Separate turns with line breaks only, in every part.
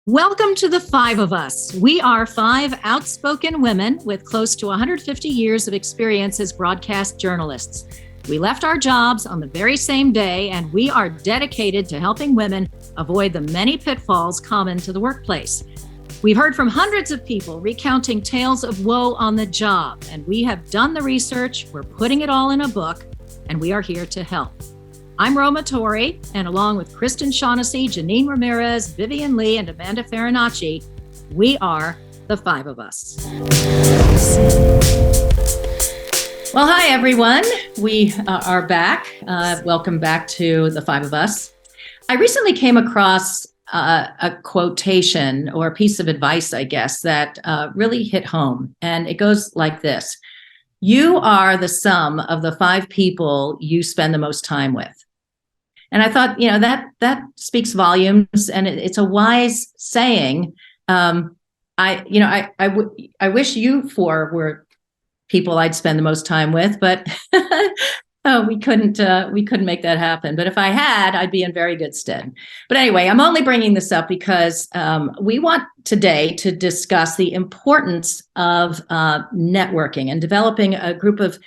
Welcome to the five of us. We are five outspoken women with close to 150 years of experience as broadcast journalists. We left our jobs on the very same day, and we are dedicated to helping women avoid the many pitfalls common to the workplace. We've heard from hundreds of people recounting tales of woe on the job, and we have done the research. We're putting it all in a book, and we are here to help. I'm Roma Torrey, and along with Kristen Shaughnessy, Janine Ramirez, Vivian Lee, and Amanda Farinacci, we are the five of us. Well, hi, everyone. We are back. Welcome back to the five of us. I recently came across a quotation or a piece of advice, I guess, that really hit home. And it goes like this. You are the sum of the five people you spend the most time with. And I thought, that speaks volumes, and it's a wise saying. I wish you four were people I'd spend the most time with, but we couldn't make that happen. But if I had, I'd be in very good stead. But anyway, I'm only bringing this up because we want today to discuss the importance of networking and developing a group of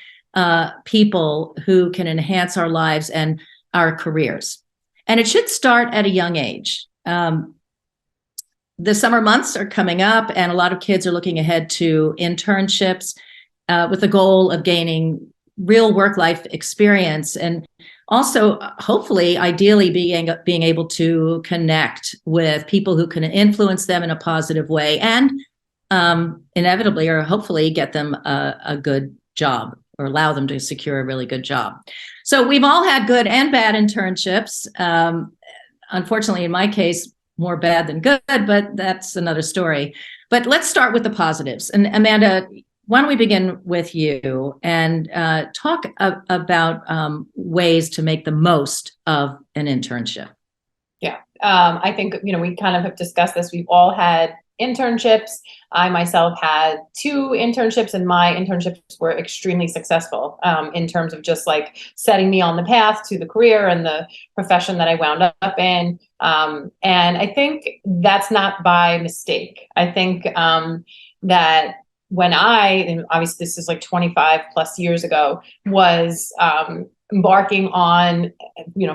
people who can enhance our lives and our careers. And it should start at a young age. The summer months are coming up, and a lot of kids are looking ahead to internships with the goal of gaining real work-life experience, and also, hopefully, ideally being able to connect with people who can influence them in a positive way, and inevitably or hopefully get them a good job or allow them to secure a really good job. So we've all had good and bad internships. Unfortunately, in my case, more bad than good, but that's another story. But let's start with the positives. And Amanda, why don't we begin with you and talk about ways to make the most of an internship?
Yeah, I think, we kind of have discussed this. We've all had internships. I myself had 2 internships, and my internships were extremely successful in terms of just like setting me on the path to the career and the profession that I wound up in. And I think that's not by mistake. I think that when and obviously this is like 25 plus years ago, was embarking on,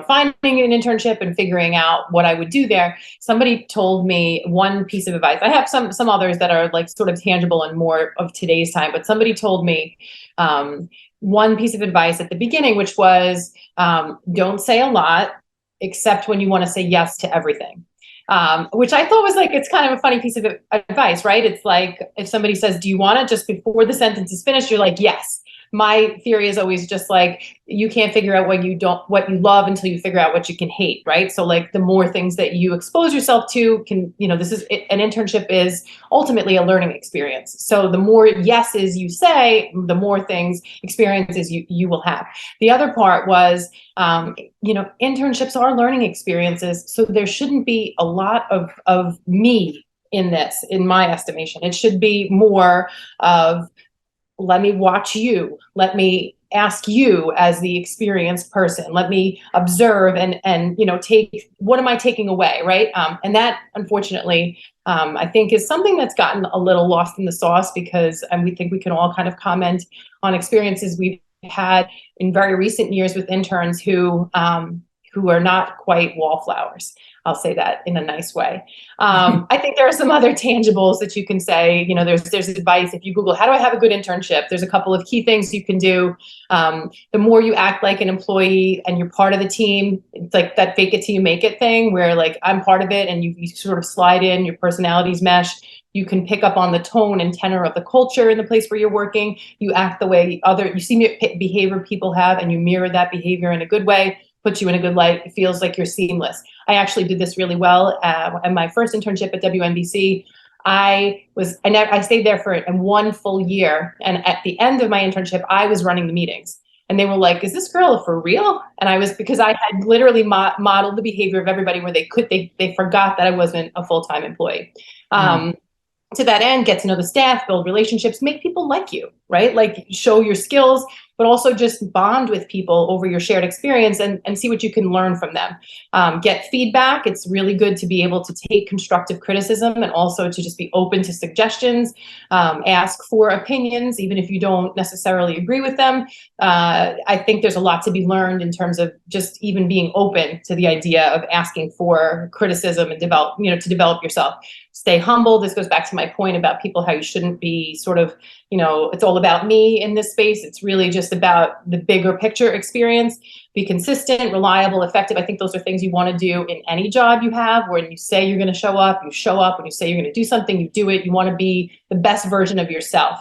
finding an internship and figuring out what I would do there, somebody told me one piece of advice. I have some others that are like sort of tangible and more of today's time, but somebody told me one piece of advice at the beginning, which was don't say a lot except when you want to say yes to everything. Which I thought was like, it's kind of a funny piece of advice, right? It's like if somebody says, do you want it? Just before the sentence is finished, you're like, yes. My theory is always just like, you can't figure out what you love until you figure out what you can hate, right? So like the more things that you expose yourself to an internship is ultimately a learning experience. So the more yeses you say, the more experiences you will have. The other part was, internships are learning experiences. So there shouldn't be a lot of me in this, in my estimation. It should be more of, let me watch you. Let me ask you as the experienced person. Let me observe and take, what am I taking away, right? And that, unfortunately, I think is something that's gotten a little lost in the sauce because we think we can all kind of comment on experiences we've had in very recent years with interns who are not quite wallflowers. I'll say that in a nice way. I think there are some other tangibles that you can say. There's advice. If you Google, how do I have a good internship? There's a couple of key things you can do. The more you act like an employee and you're part of the team, it's like that fake it till you make it thing where like I'm part of it and you sort of slide in, your personalities mesh. You can pick up on the tone and tenor of the culture in the place where you're working. You act the way you see behavior people have and you mirror that behavior in a good way. Puts you in a good light. It feels like you're seamless. I actually did this really well at my first internship at WNBC. I stayed there for 1 full year. And at the end of my internship, I was running the meetings. And they were like, is this girl for real? And because I had literally modeled the behavior of everybody where they forgot that I wasn't a full-time employee. To that end, get to know the staff, build relationships, make people like you, right? Like show your skills. but also just bond with people over your shared experience and see what you can learn from them. Get feedback. It's really good to be able to take constructive criticism and also to just be open to suggestions, ask for opinions, even if you don't necessarily agree with them. I think there's a lot to be learned in terms of just even being open to the idea of asking for criticism and to develop yourself. Stay humble. This goes back to my point about people, how you shouldn't be sort of, it's all about me in this space. It's really just about the bigger picture experience. Be consistent, reliable, effective. I think those are things you want to do in any job you have. When you say you're going to show up, you show up. When you say you're going to do something, you do it. You want to be the best version of yourself.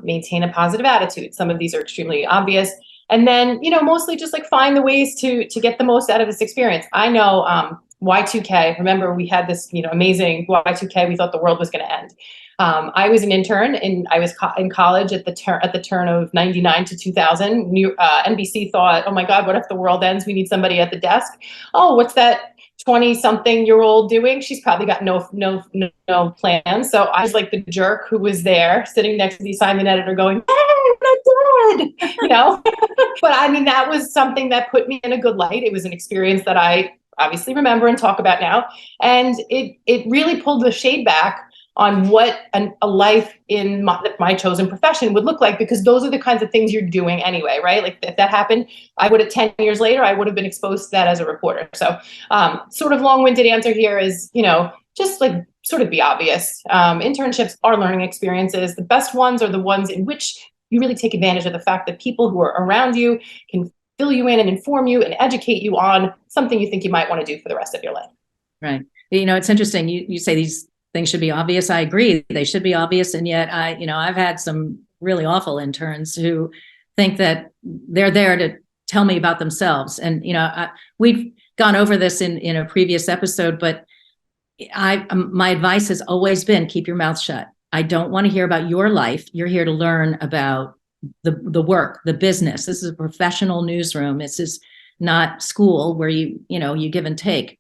Maintain a positive attitude. Some of these are extremely obvious. And then, mostly just like find the ways to get the most out of this experience. I know Y2K, remember we had this, amazing Y2K, we thought the world was going to end. I was an intern and I was in college at the turn of 99 to 2000. NBC thought, oh my God, what if the world ends? We need somebody at the desk. Oh, what's that 20-something-year-old doing? She's probably got no plan. So I was like the jerk who was there sitting next to the assignment editor going, hey, I'm not dead, But I mean, that was something that put me in a good light. It was an experience that I obviously remember and talk about now. And it really pulled the shade back on what a life in my chosen profession would look like, because those are the kinds of things you're doing anyway, right? Like if that happened, I would have 10 years later, I would have been exposed to that as a reporter. So sort of long-winded answer here is, just like sort of be obvious. Internships are learning experiences. The best ones are the ones in which you really take advantage of the fact that people who are around you can fill you in and inform you and educate you on something you think you might want to do for the rest of your life.
Right. It's interesting. You say these things should be obvious. I agree. They should be obvious. And yet I've had some really awful interns who think that they're there to tell me about themselves. And, we've gone over this in a previous episode, but my advice has always been keep your mouth shut. I don't want to hear about your life. You're here to learn about the work, the business. This is a professional newsroom. This is not school where you give and take.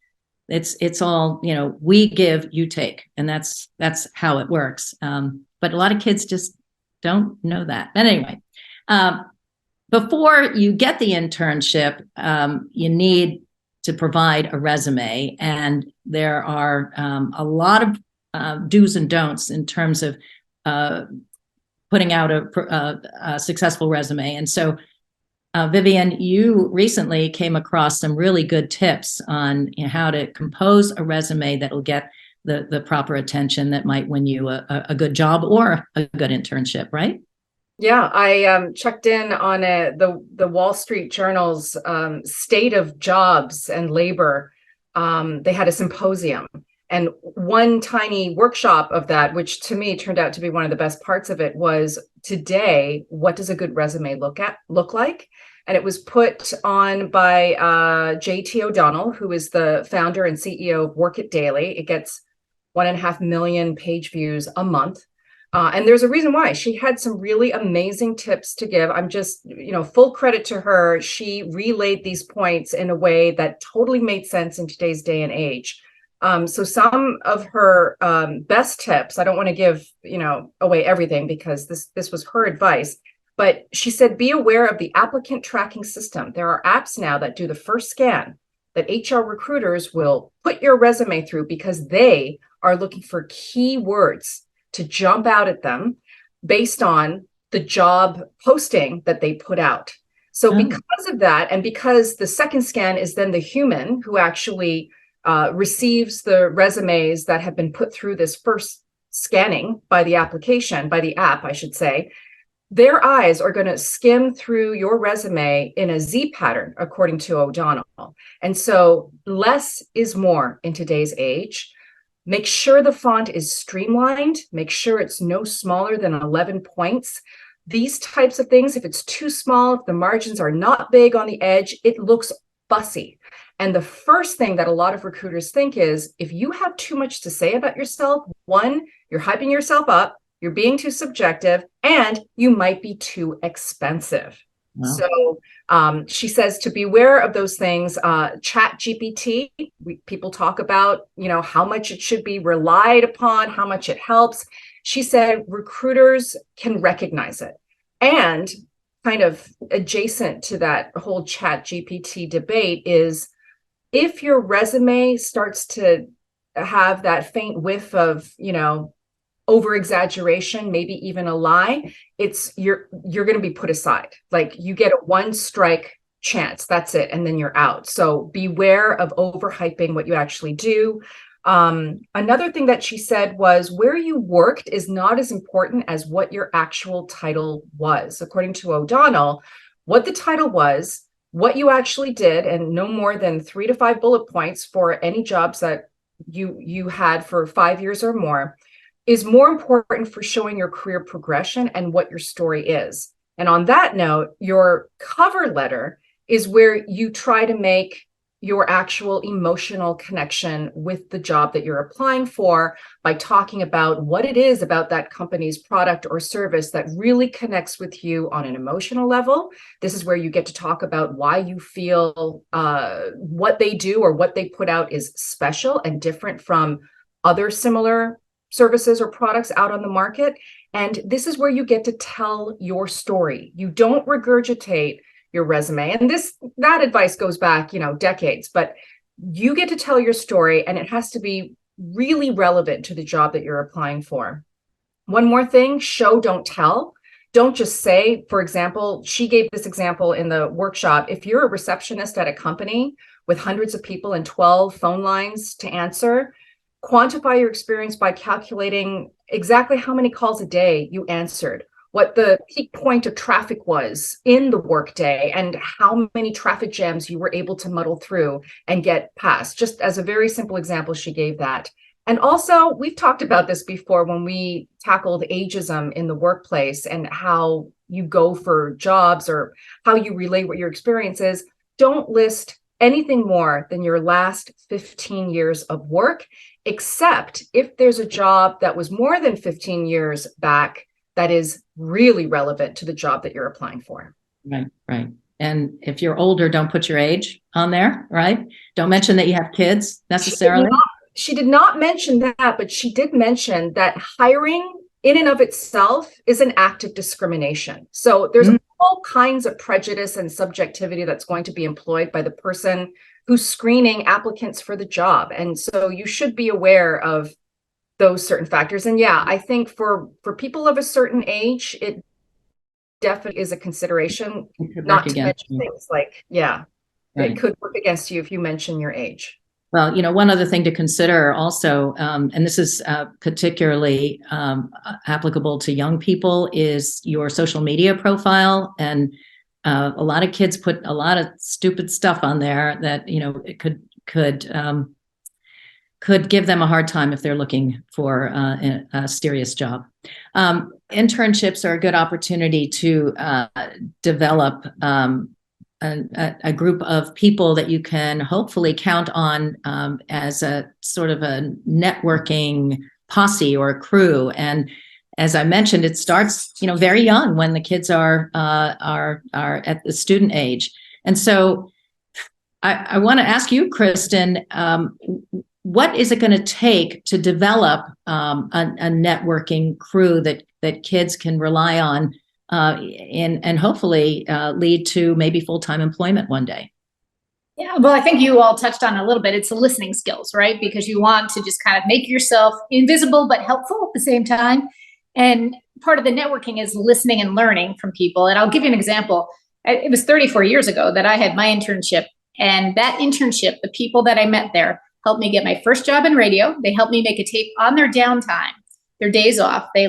It's all, we give, you take, and that's how it works. But a lot of kids just don't know that. But anyway, before you get the internship, you need to provide a resume, and there are a lot of do's and don'ts in terms of putting out a successful resume. And so, Vivian, you recently came across some really good tips on how to compose a resume that will get the proper attention that might win you a good job or a good internship, right?
Yeah, I checked in on the Wall Street Journal's State of Jobs and Labor. They had a symposium, and one tiny workshop of that, which to me turned out to be one of the best parts of it, was today, what does a good resume look like? And it was put on by J.T. O'Donnell, who is the founder and CEO of Work It Daily. It gets 1.5 million page views a month. And there's a reason why. She had some really amazing tips to give. I'm just, full credit to her. She relayed these points in a way that totally made sense in today's day and age. So some of her best tips, I don't want to give, away everything because this was her advice, but she said, be aware of the applicant tracking system. There are apps now that do the first scan that HR recruiters will put your resume through because they are looking for keywords to jump out at them based on the job posting that they put out. So because of that, and because the second scan is then the human who actually receives the resumes that have been put through this first scanning by the application, by the app, I should say, their eyes are going to skim through your resume in a Z pattern, according to O'Donnell. And so less is more in today's age. Make sure the font is streamlined. Make sure it's no smaller than 11 points. These types of things, if it's too small, if the margins are not big on the edge, it looks fussy. And the first thing that a lot of recruiters think is, if you have too much to say about yourself, one, you're hyping yourself up, you're being too subjective, and you might be too expensive. Wow. So she says to beware of those things. Chat GPT, people talk about, how much it should be relied upon, how much it helps. She said recruiters can recognize it. And kind of adjacent to that whole Chat GPT debate is if your resume starts to have that faint whiff of, over exaggeration, maybe even a lie, you're going to be put aside. Like you get a one strike chance, that's it, and then you're out. So beware of overhyping what you actually do. Another thing that she said was where you worked is not as important as what your actual title was. According to O'Donnell, what the title was, what you actually did, and no more than 3 to 5 bullet points for any jobs that you had for 5 years or more, is more important for showing your career progression and what your story is. And on that note, your cover letter is where you try to make your actual emotional connection with the job that you're applying for by talking about what it is about that company's product or service that really connects with you on an emotional level. This is where you get to talk about why you feel what they do or what they put out is special and different from other similar services or products out on the market. And this is where you get to tell your story. You don't regurgitate your resume. And that advice goes back, decades, but you get to tell your story and it has to be really relevant to the job that you're applying for. One more thing, show, don't tell. Don't just say, for example, she gave this example in the workshop. If you're a receptionist at a company with hundreds of people and 12 phone lines to answer, quantify your experience by calculating exactly how many calls a day you answered, what the peak point of traffic was in the workday, and how many traffic jams you were able to muddle through and get past. Just as a very simple example, she gave that. And also, we've talked about this before when we tackled ageism in the workplace and how you go for jobs or how you relate what your experience is. Don't list anything more than your last 15 years of work, except if there's a job that was more than 15 years back that is really relevant to the job that you're applying for.
Right. And if you're older, don't put your age on there, right? Don't mention that you have kids necessarily.
She did not mention that, but she did mention that hiring in and of itself is an act of discrimination. So there's all kinds of prejudice and subjectivity that's going to be employed by the person who's screening applicants for the job. And so you should be aware of those certain factors. And yeah, I think for people of a certain age, it definitely is a consideration, not to mention things like, it could work against you if you mention your age.
Well, one other thing to consider also, and this is particularly applicable to young people, is your social media profile. And a lot of kids put a lot of stupid stuff on there that, it could give them a hard time if they're looking for a serious job. Internships are a good opportunity to develop a group of people that you can hopefully count on as a sort of a networking posse or a crew. And as I mentioned, it starts, very young when the kids are at the student age. And so I want to ask you, Kristen, what is it going to take to develop a networking crew that kids can rely on and hopefully lead to maybe full-time employment one day?
Yeah, well, I think you all touched on it a little bit. It's the listening skills, right? Because you want to just kind of make yourself invisible but helpful at the same time. And part of the networking is listening and learning from people. And I'll give you an example. It was 34 years ago that I had my internship. And that internship, the people that I met there helped me get my first job in radio. They helped me make a tape on their downtime, their days off. They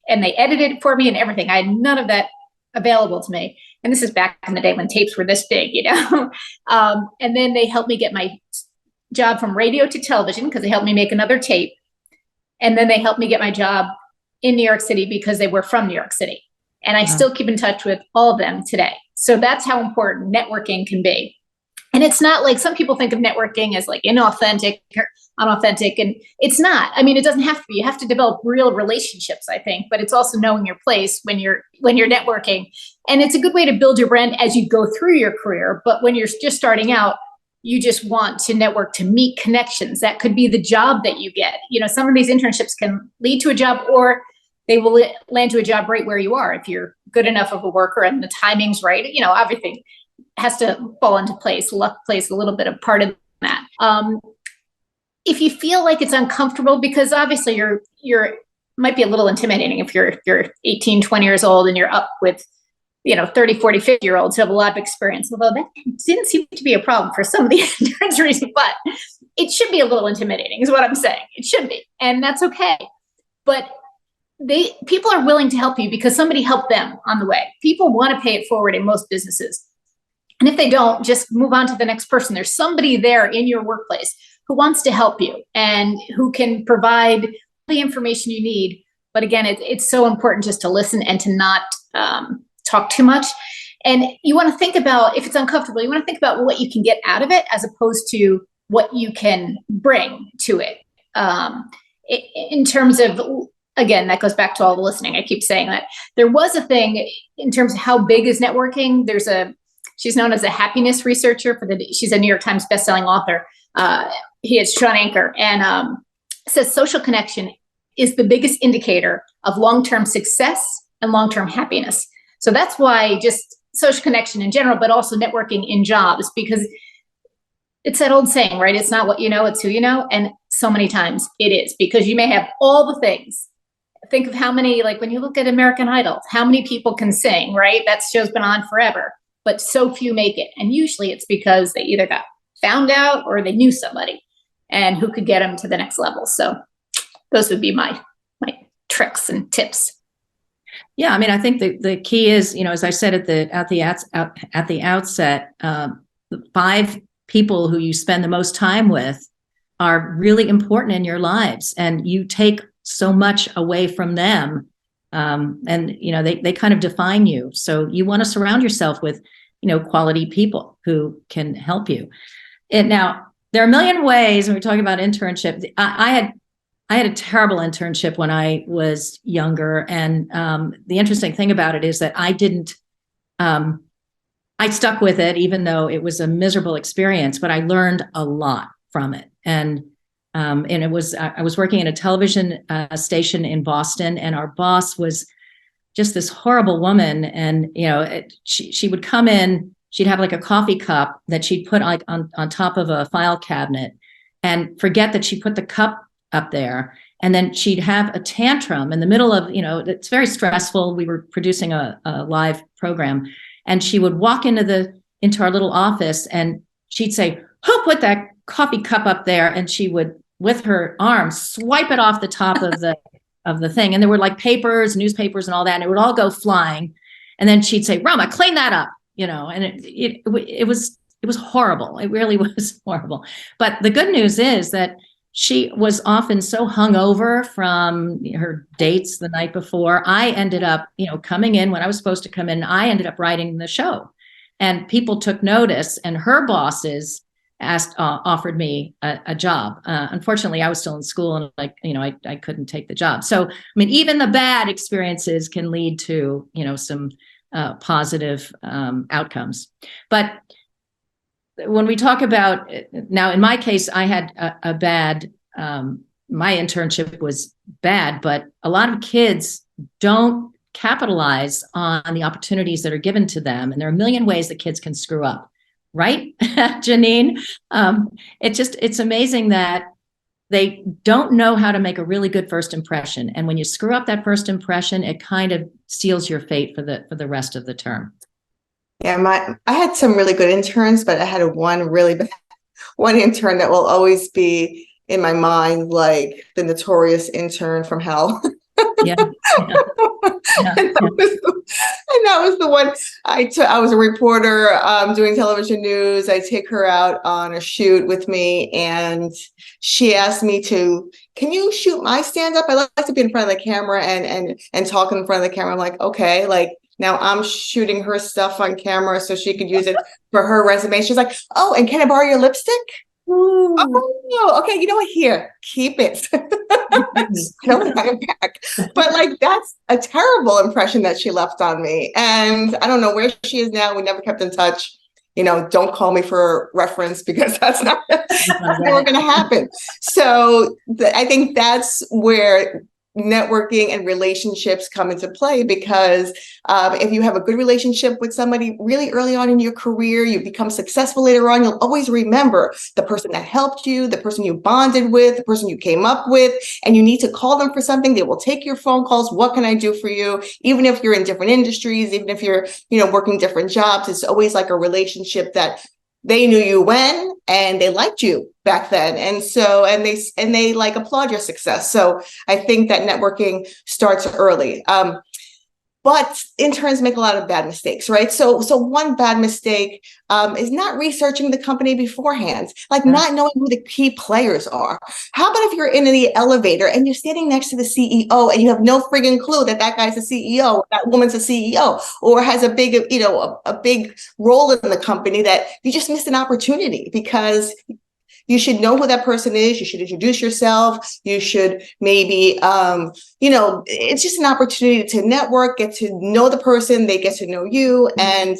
edited it for me and everything. I had none of that available to me. And this is back in the day when tapes were this big, and then they helped me get my job from radio to television because they helped me make another tape. And then they helped me get my job in New York City because they were from New York City. And I still keep in touch with all of them today. So that's how important networking can be. And it's not like some people think of networking as like inauthentic or unauthentic, and it's not. I mean, it doesn't have to be. You have to develop real relationships, I think, but it's also knowing your place when you're networking. And it's a good way to build your brand as you go through your career. But when you're just starting out, you just want to network to meet connections. That could be the job that you get. Some of these internships can lead to a job, or they will land you a job right where you are. If you're good enough of a worker and the timing's right, everything has to fall into place. Luck plays a little bit of part of that. If you feel like it's uncomfortable, because obviously you're might be a little intimidating if you're 18, 20 years old and you're up with 30, 40, 50-year-olds who have a lot of experience, although that didn't seem to be a problem for some of the interns recently, but it should be a little intimidating is what I'm saying. It should be, and that's okay. But people are willing to help you because somebody helped them on the way. People want to pay it forward in most businesses. And if they don't, just move on to the next person. There's somebody there in your workplace who wants to help you and who can provide the information you need. But again, it's so important just to listen and to not talk too much. And you want to think about, if it's uncomfortable, you want to think about what you can get out of it as opposed to what you can bring to it. In terms of, again, that goes back to all the listening. I keep saying that there was a thing in terms of how big is networking. She's known as a happiness researcher she's a New York Times bestselling author. He is Sean Anker, and says social connection is the biggest indicator of long-term success and long-term happiness. So that's why just social connection in general, but also networking in jobs, because it's that old saying, right? It's not what you know, it's who you know. And so many times it is, because you may have all the things. Think of how many, like when you look at American Idol, how many people can sing, right? That show's been on forever, but so few make it. And usually it's because they either got found out or they knew somebody and who could get them to the next level. So those would be my tricks and tips.
Yeah, I mean, I think the key is, as I said at the outset, the 5 people who you spend the most time with are really important in your lives, and you take so much away from them, and they kind of define you. So you want to surround yourself with quality people who can help you. And now there are a million ways when we're talking about internship. I had a terrible internship when I was younger. And the interesting thing about it is that I stuck with it, even though it was a miserable experience, but I learned a lot from it. And I was working in a television station in Boston, and our boss was just this horrible woman. And, she would come in, she'd have like a coffee cup that she'd put like on top of a file cabinet and forget that she put the cup up there. And then she'd have a tantrum in the middle of, it's very stressful. We were producing a live program, and she would walk into our little office and she'd say, "Who put that coffee cup up there?" And she would, with her arm, swipe it off the top of the thing. And there were like papers, newspapers and all that, and it would all go flying. And then she'd say, "Roma, clean that up," and it was horrible. It really was horrible. But the good news is that she was often so hungover from her dates the night before. I ended up, coming in when I was supposed to come in. I ended up writing the show, and people took notice. And her bosses offered me a job. Unfortunately, I was still in school, and I couldn't take the job. So, I mean, even the bad experiences can lead to some positive outcomes. But when we talk about, now in my case, I had a bad, my internship was bad, but a lot of kids don't capitalize on the opportunities that are given to them. And there are a million ways that kids can screw up, right, Janine? It's amazing that they don't know how to make a really good first impression. And when you screw up that first impression, it kind of seals your fate for the rest of the term.
Yeah, I had some really good interns, but I had one really bad intern that will always be in my mind, like the notorious intern from hell.
Yeah.
And that was the one I was a reporter doing television news. I take her out on a shoot with me, and she asked me can you shoot my stand-up? I like to be in front of the camera and talk in front of the camera. I'm like, okay, like, now I'm shooting her stuff on camera so she could use it for her resume. She's like, "Oh, and can I borrow your lipstick?" Ooh. Oh, okay. You know what? Here, keep it. Don't have it back. But like, that's a terrible impression that she left on me. And I don't know where she is now. We never kept in touch. Don't call me for reference, because that's never going to happen. So I think that's where networking and relationships come into play, because if you have a good relationship with somebody really early on in your career, you become successful later on, you'll always remember the person that helped you, the person you bonded with, the person you came up with, and you need to call them for something. They will take your phone calls. What can I do for you? Even if you're in different industries, even if you're, working different jobs, it's always like a relationship that they knew you when, and they liked you back then. And so, and they like applaud your success. So I think that networking starts early. But interns make a lot of bad mistakes, right? So one bad mistake is not researching the company beforehand, like not knowing who the key players are. How about if you're in the elevator and you're standing next to the CEO and you have no friggin' clue that that guy's a CEO, or that woman's a CEO, or has a big, a big role in the company, that you just missed an opportunity, because you should know who that person is. You should introduce yourself. You should maybe, it's just an opportunity to network, get to know the person, they get to know you. And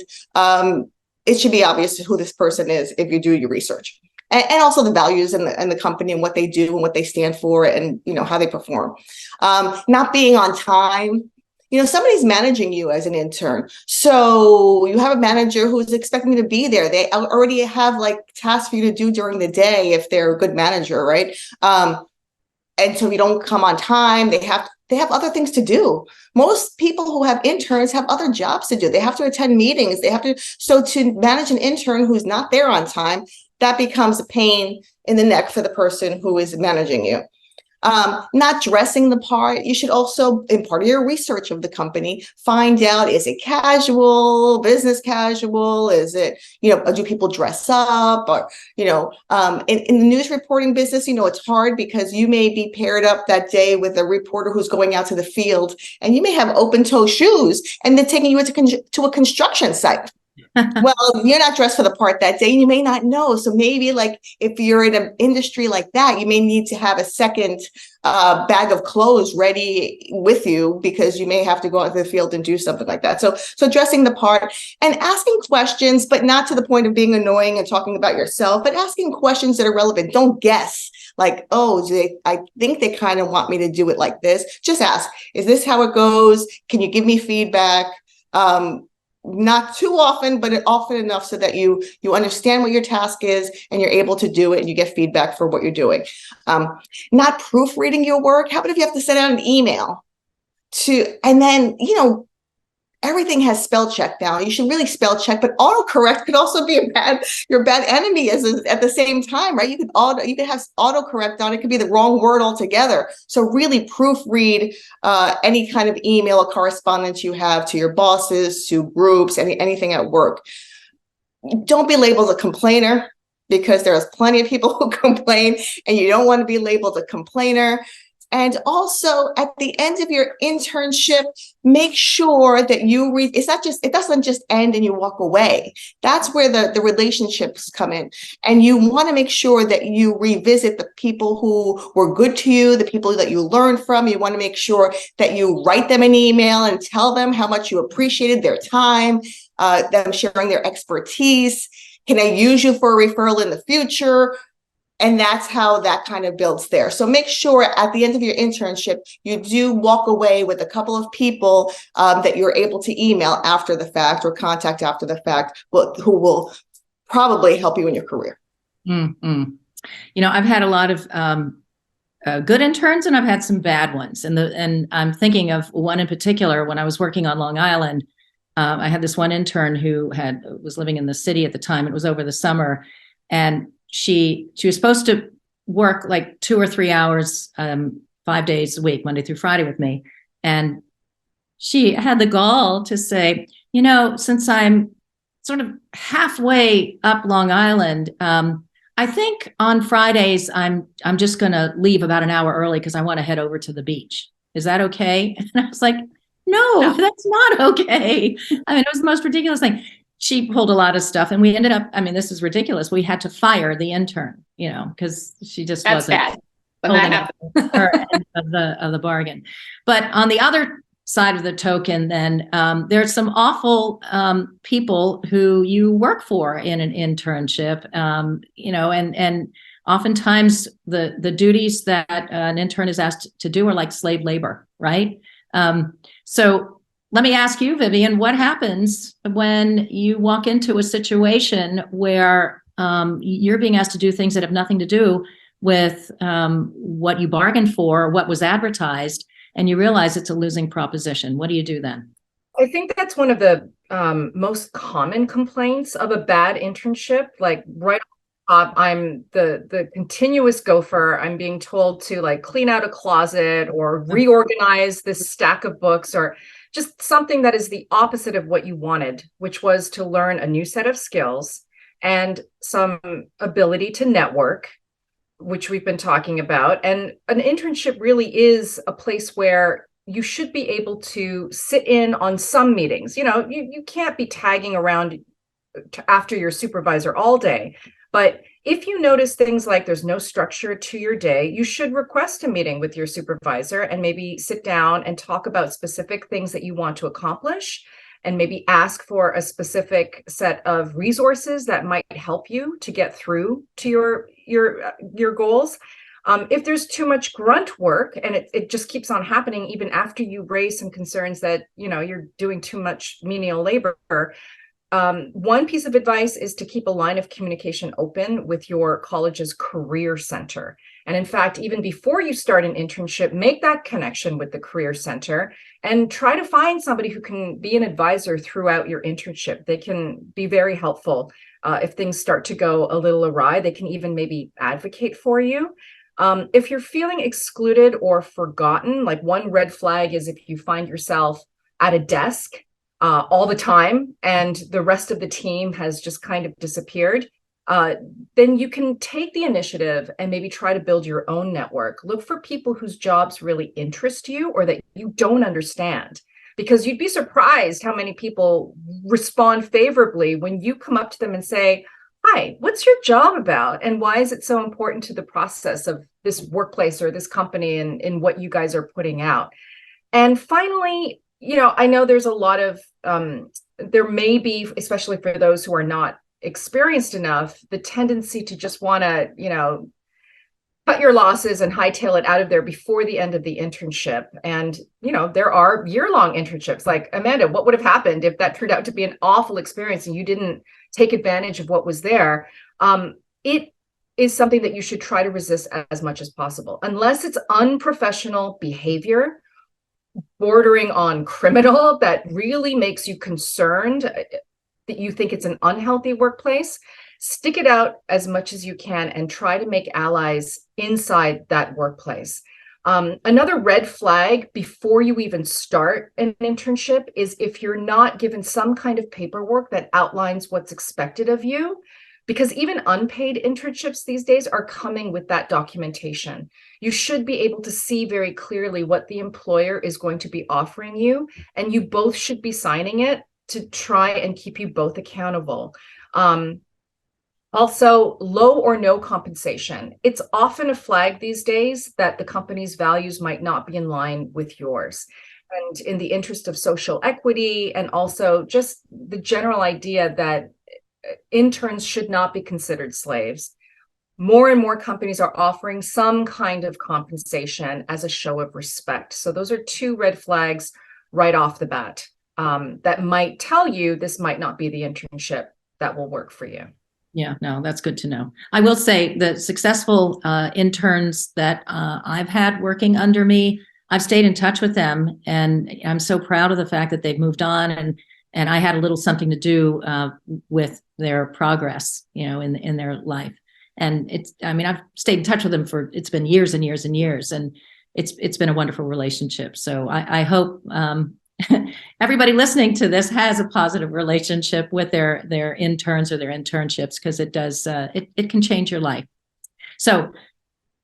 it should be obvious who this person is if you do your research. And also the values and the company and what they do and what they stand for, and, how they perform. Not being on time. Somebody's managing you as an intern. So you have a manager who's expecting you to be there. They already have like tasks for you to do during the day if they're a good manager, right? And so you don't come on time. They have other things to do. Most people who have interns have other jobs to do. They have to attend meetings. So to manage an intern who's not there on time, that becomes a pain in the neck for the person who is managing you. Not dressing the part. You should also, in part of your research of the company, find out, is it casual, business casual? Is it, do people dress up? Or, in the news reporting business, it's hard because you may be paired up that day with a reporter who's going out to the field, and you may have open toe shoes, and they're taking you to a construction site. Well, you're not dressed for the part that day, and you may not know. So maybe, like, if you're in an industry like that, you may need to have a second bag of clothes ready with you, because you may have to go out to the field and do something like that. So dressing the part and asking questions, but not to the point of being annoying and talking about yourself, but asking questions that are relevant. Don't guess. Like, I think they kind of want me to do it like this. Just ask, is this how it goes? Can you give me feedback? Not too often, but often enough so that you understand what your task is and you're able to do it, and you get feedback for what you're doing. Not proofreading your work. How about if you have to send out an email and then, everything has spell check now. You should really spell check, but autocorrect could also be your bad enemy at the same time, right? You could have autocorrect on it. Could be the wrong word altogether. So really proofread any kind of email or correspondence you have to your bosses, to groups, anything at work. Don't be labeled a complainer, because there's plenty of people who complain, and you don't want to be labeled a complainer. And also, at the end of your internship, make sure that it doesn't just end and you walk away. That's where the relationships come in. And you want to make sure that you revisit the people who were good to you, the people that you learned from. You want to make sure that you write them an email and tell them how much you appreciated their time, them sharing their expertise. Can I use you for a referral in the future? And that's how that kind of builds there. So make sure at the end of your internship, you do walk away with a couple of people that you're able to email after the fact or contact after the fact, who will probably help you in your career.
Mm-hmm. I've had a lot of good interns, and I've had some bad ones. And I'm thinking of one in particular. When I was working on Long Island, I had this one intern who was living in the city at the time. It was over the summer, and she was supposed to work like 2 or 3 hours, 5 days a week, Monday through Friday with me. And she had the gall to say, since I'm sort of halfway up Long Island, I think on Fridays, I'm just going to leave about an hour early because I want to head over to the beach. Is that okay? And I was like, no, that's not okay. I mean, it was the most ridiculous thing. She pulled a lot of stuff, and we ended up, this is ridiculous. We had to fire the intern, because she just wasn't
bad when that happens.
her end of the bargain. But on the other side of the token, then there's some awful people who you work for in an internship, and oftentimes the duties that an intern is asked to do are like slave labor, right? So let me ask you, Vivian, what happens when you walk into a situation where you're being asked to do things that have nothing to do with what you bargained for, what was advertised, and you realize it's a losing proposition? What do you do then?
I think that's one of the most common complaints of a bad internship. Like right off the top, I'm the continuous gopher. I'm being told to like clean out a closet or reorganize this stack of books, or just something that is the opposite of what you wanted, which was to learn a new set of skills and some ability to network, which we've been talking about. And an internship really is a place where you should be able to sit in on some meetings. You can't be tagging around after your supervisor all day. But if you notice things like there's no structure to your day, you should request a meeting with your supervisor and maybe sit down and talk about specific things that you want to accomplish, and maybe ask for a specific set of resources that might help you to get through to your goals. If there's too much grunt work and it just keeps on happening even after you raise some concerns that you're doing too much menial labor, one piece of advice is to keep a line of communication open with your college's career center. And in fact, even before you start an internship, make that connection with the career center and try to find somebody who can be an advisor throughout your internship. They can be very helpful. If things start to go a little awry, they can even maybe advocate for you. If you're feeling excluded or forgotten, like one red flag is if you find yourself at a desk all the time and the rest of the team has just kind of disappeared, then you can take the initiative and maybe try to build your own network. Look for people whose jobs really interest you or that you don't understand, because you'd be surprised how many people respond favorably when you come up to them and say, "Hi, what's your job about? And why is it so important to the process of this workplace or this company and in what you guys are putting out?" And finally, I know there's a lot of, there may be, especially for those who are not experienced enough, the tendency to just want to, cut your losses and hightail it out of there before the end of the internship. And, there are year-long internships. Like, Amanda, what would have happened if that turned out to be an awful experience and you didn't take advantage of what was there? It is something that you should try to resist as much as possible, unless it's unprofessional behavior bordering on criminal that really makes you concerned, that you think it's an unhealthy workplace. Stick it out as much as you can and try to make allies inside that workplace. Another red flag before you even start an internship is if you're not given some kind of paperwork that outlines what's expected of you, because even unpaid internships these days are coming with that documentation. You should be able to see very clearly what the employer is going to be offering you, and you both should be signing it to try and keep you both accountable. Also, low or no compensation. It's often a flag these days that the company's values might not be in line with yours. And in the interest of social equity, and also just the general idea that interns should not be considered slaves, more and more companies are offering some kind of compensation as a show of respect. So those are two red flags right off the bat that might tell you this might not be the internship that will work for you.
Yeah, no, that's good to know. I will say the successful interns that I've had working under me, I've stayed in touch with them, and I'm so proud of the fact that they've moved on, and I had a little something to do with their progress, in their life. And I've stayed in touch with them it's been years and years and years, and it's been a wonderful relationship. So I hope everybody listening to this has a positive relationship with their interns or their internships, because it does, it can change your life. So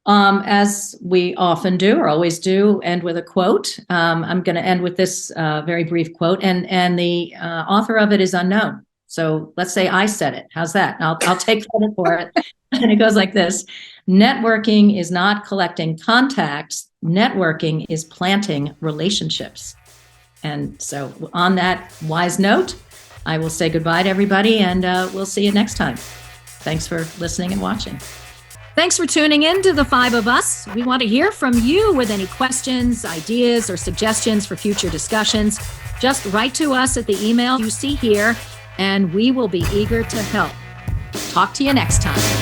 as we often do, or always do, end with a quote. I'm going to end with this very brief quote, and the author of it is unknown. So let's say I said it. How's that? I'll take credit for it. And it goes like this: networking is not collecting contacts. Networking is planting relationships. And so on that wise note, I will say goodbye to everybody, and we'll see you next time. Thanks for listening and watching. Thanks for tuning in to The Five of Us. We want to hear from you with any questions, ideas, or suggestions for future discussions. Just write to us at the email you see here, and we will be eager to help. Talk to you next time.